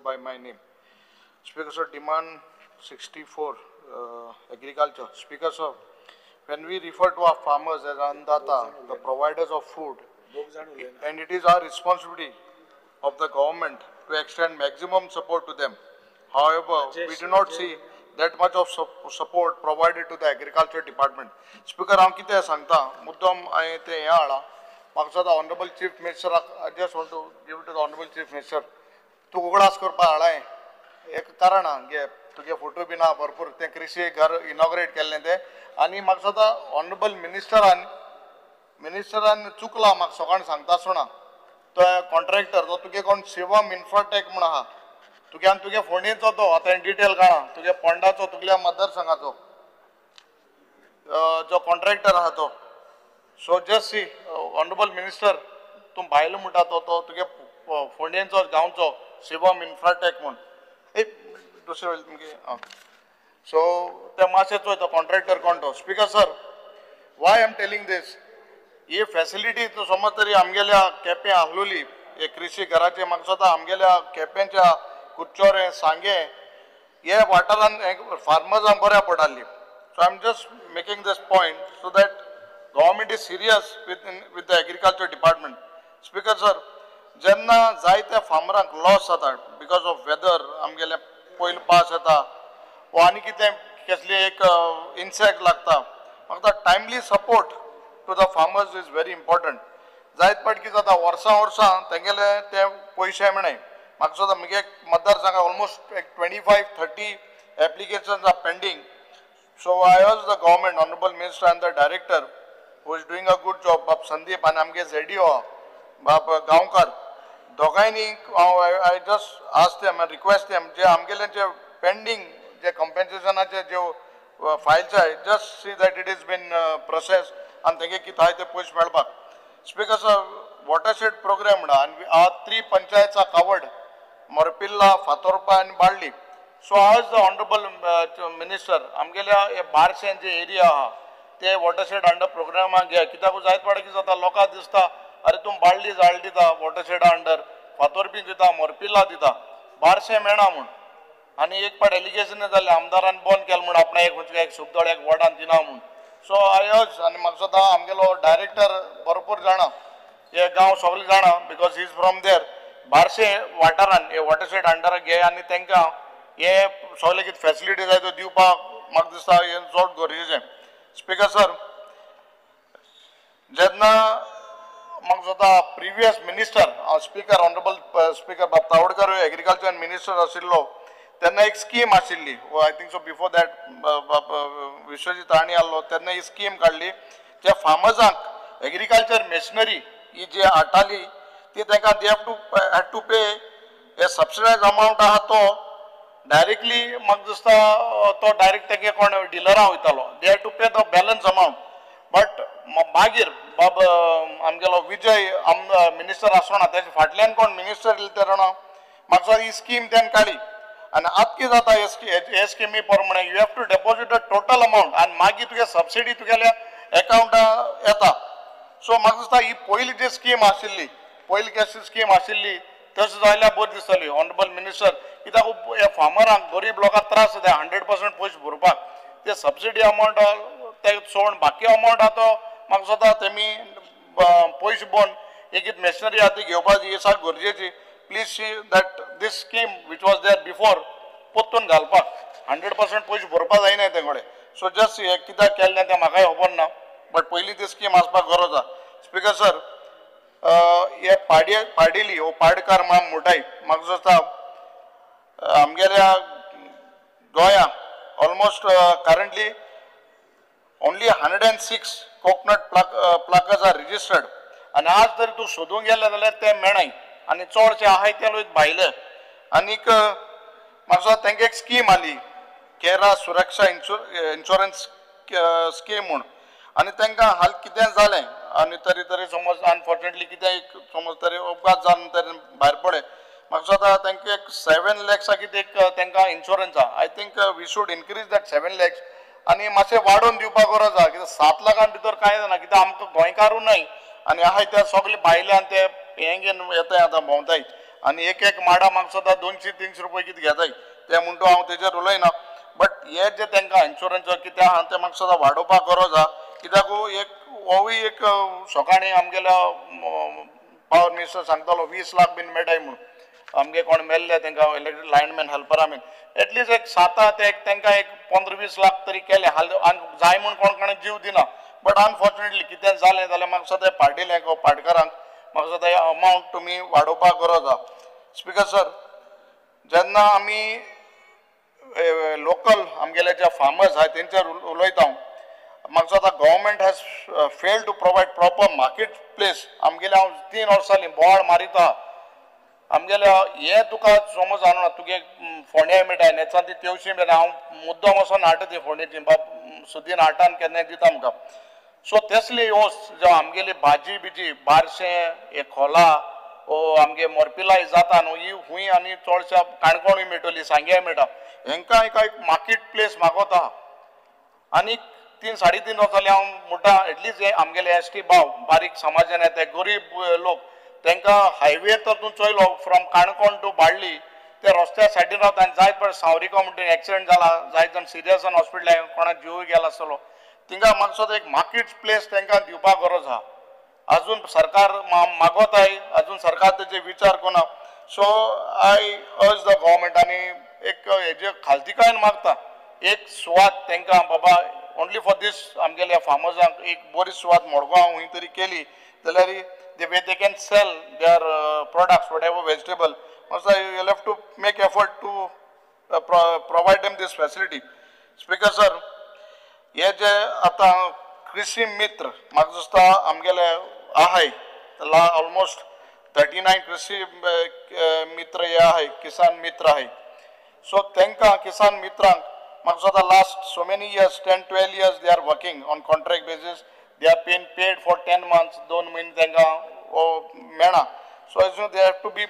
by my name. Speaker sir, demand 64, agriculture. Speaker sir, when we refer to our farmers as Annadata, the providers of food, and it is our responsibility of the government to extend maximum support to them. However, we do not see that much of support provided to the agriculture department. Speaker, I कितें सांगता मुद्दम हांवें तें हें हाडलां म्हाका the honorable chief minister, I just want to give it to the honorable chief minister. तूं उगडास करपा हाडलां एक कारण गे तुगे फोटो बी ना भरपूर तें कृषी घर इनॉग्रेट केल्लें तें आनी म्हाका सदां honorable मिनिस्टरान चुकला म्हाका सकाळीं सांगता आसतना तो कॉन्ट्रॅक्टर तो तुगे कोण शिवम इन्फ्राटेक म्हण आहा तुज्यान तुगे फोंडेचो तो आतां डिटेल काळा तुगे पोंडाचो तुगल्या मतदारसंघाचो जो कॉन्ट्रॅक्टर आहा तो so just see honourable minister तूं भायलो म्हणटा तो तुगे फोंडेचो गांवचो शिवम इन्फ्राटेक म्हूण दुसरे वेळी तुमगे सो ते मातशें चोय तो कॉन्ट्रॅक्टर कोण तो speaker sir why am telling this ही फॅसिलिटी तो समज तरी आमगेल्या केपें आहलोली हे कृषी घराचे म्हाका सदां आमगेल्या केप्यांच्या कुच्चोरे सांगे हे वाठारान फार्मर्सांक बऱ्या पडटाली so I am just making this point so that government is serious with the agriculture department speaker sir जेन्ना जायत्या फार्मरांक लॉस जाता बिकॉज ऑफ वेदर आमगेले पयलो पावस येता वो आनी कितें कसली एक इन्सेक्ट लागता म्हाका timely support to the farmers is very important जायत पाट कितें जाता वर्सां तेंगेले ते पयशे मेळनाय म्हाका सुद्दां म्हगे मतदारसंघात almost 25-30 applications are pending so I urge the government honourable minister and the director who is doing a good job Bab Sandeep आनी आमगे ZDO बाब गांवकार दोगांयनी I just ask them and request them जे आमगेले जे पेंडींग जे कंपेन्सेशनाचे ज्यो फायल्स आहाय just see that it is been process आनी तेंगे कितें आहाय ते पयशे मेळपाक स्पीकर सर वॉटरशेड प्रोग्राम म्हणा आनी आज 3 पंचायत्स आर कवर्ड मोरपिल्ला फातोर्पा आनी बाळ्ळी सो आज द ऑनरेबल मिनिस्टर आमगेल्या हे बारशें जे एरिया आहा ते वॉटरशेड अंडर प्रोग्रामाक घे कित्याक जायत पाड कितें जाता लोकांक दिसता अरे तूं बाळ्ळी जाळ दिता वॉटरशेडा अंडर फातोर्पी दिता मोरपिल्ला दिता बारशें मेळना म्हूण आनी एक पाट एलिगेशन जालें आमदारान बंद केलें म्हूण आपणा एक सुबदळ एक वॉर्डान दिना म्हूण सो आय अर्ज आनी म्हाका सदां आमगेलो डायरेक्टर भरपूर जाणा हे गांव सगळे जाणा because he is from there बारशे वाठारान हे वॉटरशेड अंडर घे आनी तांकां हे सगळे कितें फॅसिलिटी जाय त्यो दिवपाक म्हाका दिसता हे चड गरजेचें स्पीकर सर जेन्ना म्हाका सदां previous minister speaker honourable speaker बाब तावडकर एग्रीकल्चर मिनिस्टर आशिल्लो तेन्ना एक स्कीम आशिल्ली I think so before that Vishwajit Rane आसलो तेन्ना ही स्कीम काडली जे फार्मर्सांक एग्रीकल्चर मेशिनरी ही जी हाडटाली ती तांकां दे हॅड टू पे हे सबसिडायज अमावंट आहा तो डायरेक्टली म्हाका दिसता तो डायरेक्ट तेंगे कोण डिलरां वयतालो they had to pay the balance amount but मागीर बाब आमगेलो विजय मिनिस्टर आसतना तेजे फाटल्यान कोण मिनिस्टर येयले ते जाणा म्हाका दिसता ही स्कीम तेणें काडली आनी आतां कितें जाता हे स्किमी प्रमाणे you have to deposit the total amount आनी मागीर तुगे सबसिडी तुगेल्या एकाउंटा येता सो म्हाका दिसता ही पयली जी स्कीम आशिल्ली पयली कशी स्कीम आशिल्ली तशें जाल्यार बरी दिसतली ऑनरेबल मिनिस्टर कित्याक हे फार्मरांक गरीब लोकांक त्रास जाता 100% पयशे भरपाक ते सबसिडी अमावंट ते सोडून बाकी अमावंट आहा तो म्हाका सदां तेमी पयशे भोवन एक मेशिनरी आहा ती घेवपाची ही सारकी गरजेची please see that this scheme which was there before पोत्तून घालपाक 100% पयशे भरपा जायना ते कडेन सो जस्ट हे कित्याक केल्लें तें म्हाकाय खबर ना बट पयली ती स्कीम आसपाक गरज आहा स्पीकर सर हे पाडेली हो पाडकार मोठाय म्हाका दिसता आमगेल्या गोंयांत almost currently only 106 coconut pluckers are registered आनी आज जर तूं सोदूंक गेले जाल्यार ते मेळनाय आनी चडशे आहाय ते लोक भायले आनीक म्हाका दिसता तांकां एक स्कीम आली केरा सुरक्षा इन्शुरन्स स्कीम म्हूण आनी तांकां हाल कितें जालें आनी तरी समज अनफॉर्च्युनेटली कितें समज तरी अपघात जावन तरी भायर पडले म्हाका दिसता तांकां एक 7 lakhs कितें एक तांकां इन्शुरन्स आहा I think we should increase that 7 lakhs आनी मातशें वाडोवन दिवपाक गरज आहा कित्याक 7 लाखां भितर कांय जायना कित्याक आमकां गोंयकारूय नाय आनी आहाय ते सगळे भायल्यान ते हें घेवन येताय आतां भोंवताय आनी एक माडा म्हाका सुद्दां 200-300 रुपये कितें घेताय ते म्हणटो हांव तेजेर उलयना बट हे जे तांकां इन्शुरन्स कितें आहा ते म्हाका सुद्दां वाडोवपाक गरज आहा कित्याक एक होवूय एक सकाळीं आमगेल्या पावर मिनिस्टर सांगतालो 20 लाख बीन मेळटाय म्हणून आमगे कोण मेल्ले तांकां इलेक्ट्रीक लायनमॅन हेल्परा बीन एटलीस्ट एक 7 ते तांकां एक 15-20 लाख तरी केले जाय म्हूण कोण कोणें जीव दिना बट अनफॉर्च्युनेटली कितें जालें जाल्यार म्हाका सद्दां पार्टील्यांक पाडकारांक म्हाका सद्दां हे अमावंट तुमी वाडोवपाक गरज आहा स्पिकर सर जेन्ना आमी लोकल आमगेले जे फार्मर्स आहाय तेंचेर उलयता म्हाका सद्दां government has failed to provide proper market place आमगेले हांव 3 वर्सांनी बोवाळ मारिता आमगेले हे तुका समज जाणा तुगे फोंड्या मेळटाय नेचां ती तेवशी मेळटा हांव मुद्दम वचोन हाडटा ती फोंड्याची बाब सुदीन हाडटा आनी केन्नाय दिता आमकां सो तेसली वोस जो आमगेली भाजी बिजी बारशें हे खोला ओ आमगे मोरपिलाय जाता न्हू ही खूंय आनी चडशा काणकोणूय मेळटली सांग्याय मेळटा हेंकां एक मार्केट प्लेस मागोता आनी 3-3.5 वर्सांनी हांव म्हणटा एटलीस्ट हे आमगेले एसटी भाव बारीक समाजान येता गरीब लोक तांकां हायवे तर तूं चोयलो फ्रॉम काणकोण टू बाळ्ळी ते रस्त्या सायडीन रावता आनी जायत पळय सावरिको म्हणटा एक्सिडेंट जाला जायत जाण सिरियस जावन हॉस्पिटलान कोणाक जिवूय गेला आसतलो थिंगा म्हाका सुद्दां एक मार्केट प्लेस तांकां दिवपाक गरज आहा अजून सरकार मागोताय अजून सरकार तेजे विचार कोना so I urge the government आनी एक हेजे खालतीकायेन मागता एक सुवात तांकां बाबा ओन्ली फॉर दीस आमगेल्या फार्मर्सांक एक बरी सुवात मडगांव खंय तरी केली जाल्यार the way they can sell their products, whatever vegetable. Also, you'll have to make effort to provide them this facility. Speaker sir, ये जे आता कृषि मित्र म्हाका दिसता आमगेले आहाय ऑलमोस्ट 39 कृषि मित्र हे आहाय किसान मित्र आहाय सो तांकां किसान मित्रांक म्हाका दिसता last so many years 10-12 years they are working on contract basis. They are being paid for 10 months, 2 महिने तांकां मेळना so as they have to be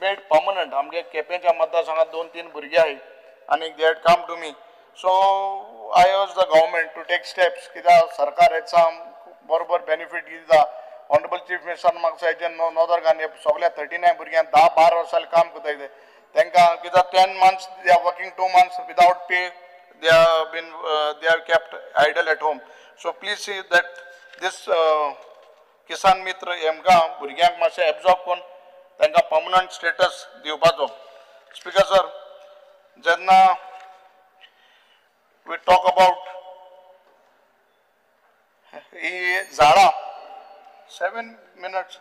made permanent आमगे केपेंच्या मतदारसंघात 2-3 भुरगे आहाय आनी they had come to me so I urge the government to take steps कित्याक सरकार हेचा बरोबर बेनिफीट दिता ऑनरेबल चीफ मिनिस्टर म्हाका हेजे नोदर घालून सगळ्या 39 भुरग्यांक 10-12 वर्सांनी काम करताय ते तांकां कित्याक 10 months they are working 2 months without pay they have kept idle at home. So please see that this किसान मित्र हेमकां भुरग्यांक मातशें एब्जॉर्ब करून तांकां परमनंट स्टेटस दिवपाचो स्पिकर सर जेन्ना वी टॉक अबाउट ही झाडां 7 minutes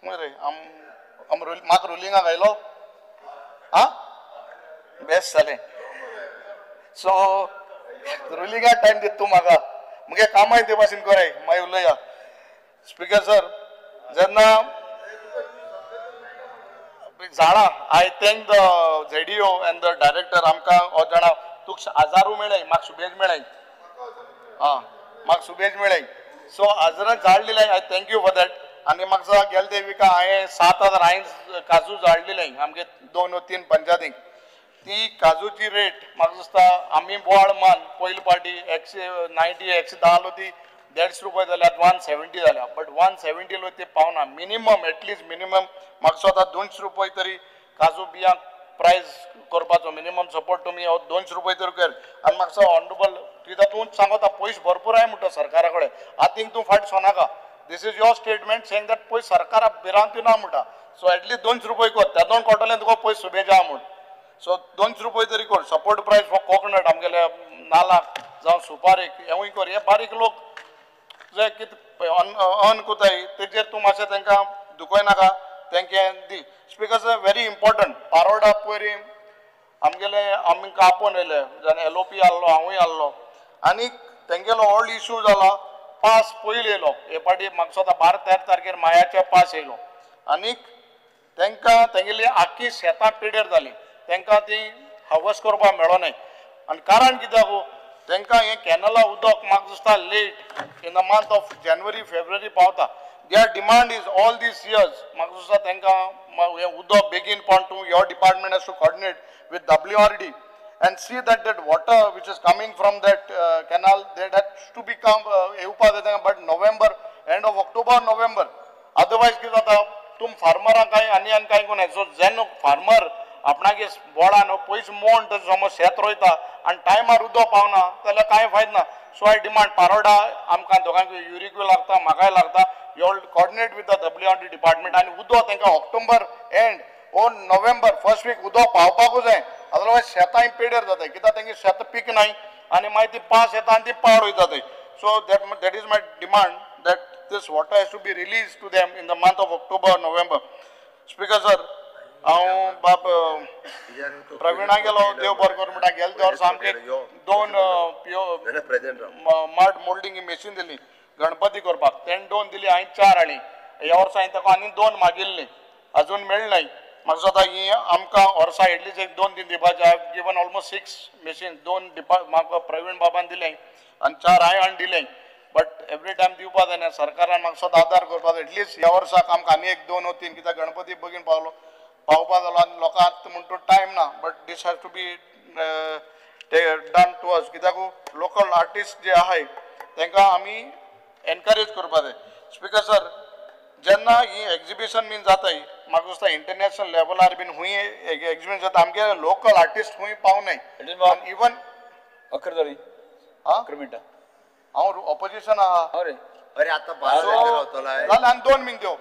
रे म्हाका रुलिंगाक आयलो आं बेस्ट जालें सो रुलिंगाक टायम दिता तूं म्हाका मुगे कामाय ते भाशेन कोराय मागीर उलया स्पिकर सर जेन्ना झाडां I thank the ZDO end the director आमकां हो जाणा तुका 1000 मेळ्ळाय म्हाका सुबेज मेळ्ळाय म्हाका सुबेज मेळ्ळाय सो 1000 झाड दिलाय I thank you for that आनी म्हाका गेले ते विका हांवें 7000 हांवें काजू झाड दिलाय आमगे 2-3 पंचायतीक ती काजूची रेट म्हाका दिसता आमी बोवाळ मान पयली पार्टी 190-110 ती 150 रुपये जाल्यार 170 जाल्या बट 170 ती पावना मिनिमम एटलीस्ट मिनिमम म्हाका स्वता 200 रुपये तरी काजू बियांक प्रायस करपाचो मिनिमम सपोर्ट तुमी 200 रुपये तरी कर आनी म्हाका ऑनरेबल कित्याक तूं सांगता पयशे भरपूर आहाय म्हणटा सरकारा कडेन आय थिंक तूं फाट सोनाका this is your statement saying that पयशे सरकारा भिरांत ना म्हणटा सो एटलीस्ट 200 रुपये कर तातूंत कोटले तुका पयशे सुबेज आहा म्हूण सो 200 रुपये तरी कर सपोर्ट प्रायस फॉर कोकोनट आमगेल्या नाल्लाक जावं सुपारेक हेवूय कर हे बारीक लोक जे कितें अर्न कोताय तेजेर तूं मातशें तांकां दुखोयनाका तांकां the speaker sir very important पारोडा पयरी आमगेले आमकां आपोवन येयले जाल्यार LOP आहलो हांवूय आहलो आनी तेंगेलो व्हडलो इशू जाला पास पयलीं येयलो हे पाटी म्हाका स्वता 12-13 तारखेर मायाचे पास येयलो आनीक तांकां तेंगेली आख्खी शेतां पिड्डेर जाली तांकां ती हावस करपाक मेळो नाय आनी कारण कित्याक तांकां हें कॅनला उदक म्हाका दिसता late in the month of January-February पावता their demand is all these years म्हाका दिसता तांकां हें उदक बेगीन पावन तूं your department has to coordinate with WRD and see that water which is coming from that canal that has to become but November end of October November otherwise कितें जाता तुम फार्मरांक काय आनी काय कोण सो जेन्ना फार्मर आपणागे बोडान पयस मोण समज शेत रोयता आनी टायमार उदक पावना जाल्यार कांय फायदो ना. सो आय डिमांड पारोडा आमकां दोगांक युरिक्यू लागता म्हाकाय लागता. You all coordinate with the WRD department आनी उदक तांकां ऑक्टोबर एंड ओ नोव्हेंबर फर्स्ट वीक उदक पावपाकूच जाय. अदरवायज शेतां पेड्यार जाताय कित्याक तांगे शेत पीक नाय आनी मागीर ती पास येता आनी ती पाड वयता. So that is my demand that this water has to be released to them in the month of October or November. Speaker sir, हांव बाप प्रवीणा गेलो देव बरो करूं म्हणटा गेले ते वर्सा आमगे 2 मड मोल्डिंग मशीन दिली गणपती करपाक. तेणे 2 दिली हांवें 4 हाडली. ह्या वर्सा हांवें ताका आनी 2 मागिल्ली अजून मेळनाय. म्हाका दिसता ही आमकां वर्सा एटलीस्ट एक 2-3 दिवपाचे. I have given almost 6 machine 2 म्हाका प्रवीण बाबान दिले आनी 4 हांवें हाडून दिले. बट एवरी टायम दिवपा जायना सरकारान म्हाका सदां आदार करपाक एटलीस्ट ह्या वर्साक आमकां आनी एक 2 वा 3 कित्याक गणपती बेगीन पावपा जालो आनी लोकांक म्हणटा टायम ना. But this has to be done to us कित्याक लोकल आर्टिस्ट जे आहाय तांकां आमी एनकरेज करपा जाय. स्पीकर सर जेन्ना ही एग्जिबिशन बीन जाताय म्हाका दिसता इंटरनॅशनल लेवलार बीन हुंय एग्जिबिशन जाता आमगे लोकल आर्टिस्ट हुंय पावनाय इवन अकरा जाली मिनटां हांव ऑपोजिशन आहा. अरे आता 12 जालें आनी 2 मिनट देव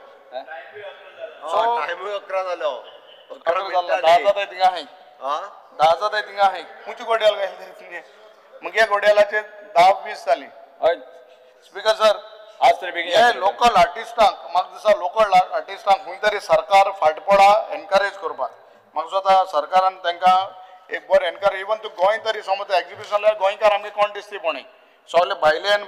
टायम 11 जालो 10 जाताय थिंगा आहाय 10 जाताय थिंगा आहाय खुंयची घोड्याल घायले मुगे घोड्यालाचे 10-20 जाली. स्पीकर सर आज तरी बेगीन हे लोकल आर्टिस्टांक म्हाका दिसता लोकल आर्टिस्टांक खंय तरी सरकार फाटपडा एनकरेज करपाक. म्हाका दिसता सरकारान तांकां एक बरें एनकरेज इवन तूं गोंय तरी समज एग्जिबिशन जाल्यार गोंयकार आमगे कोण दिसतीपणी सगळे भायल्यान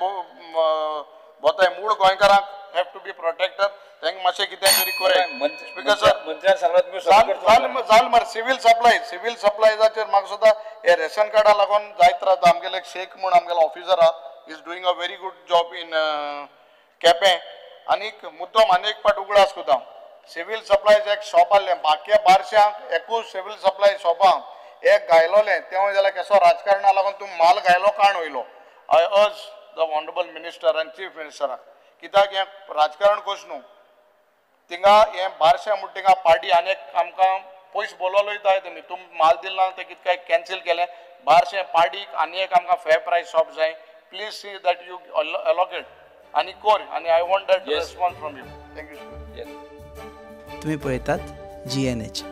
वताय मूळ गोंयकारांक हॅव टू बी प्रोटेक्टेड तांकां मातशें कितें तरी कोराय. स्पीकर सर मंत्र्यान सांगला जाल मरे सिवील सप्लायजाचेर म्हाका दिसता हे रेशन कार्डा लागून जायत रावता. आमगेले एक शेख म्हूण आमगेलो ऑफिसर आहा is doing a very good job in Quepem. आनीक मुद्दम आनी एक पाट उगडास कोता सिवील सप्लायज एक शॉप आहलें बाकी बारश्यांक एकूच सिवील सप्लाय शॉपांक एक गायलोलें तें जाल्यार केसो राजकारणा लागून तूं माल गायलो काण वयलो. I urge the honourable minister आनी चीफ मिनिस्टराक कित्याक हें राजकारण कशें न्हू थिंगा हें बारशें म्हणटा थिंगा पार्टी आनीक आमकां पयस बोलोलो वयताय तुमी तुम माल दिला तें कितें काय कॅन्सील केलें. बारशें पार्टीक आनी एक आमकां फेर प्रायस शॉप जाय. Please see that U allocate आनी कोर आनी I want that response from you. Thank you. तुम्ही पळयतात GNH.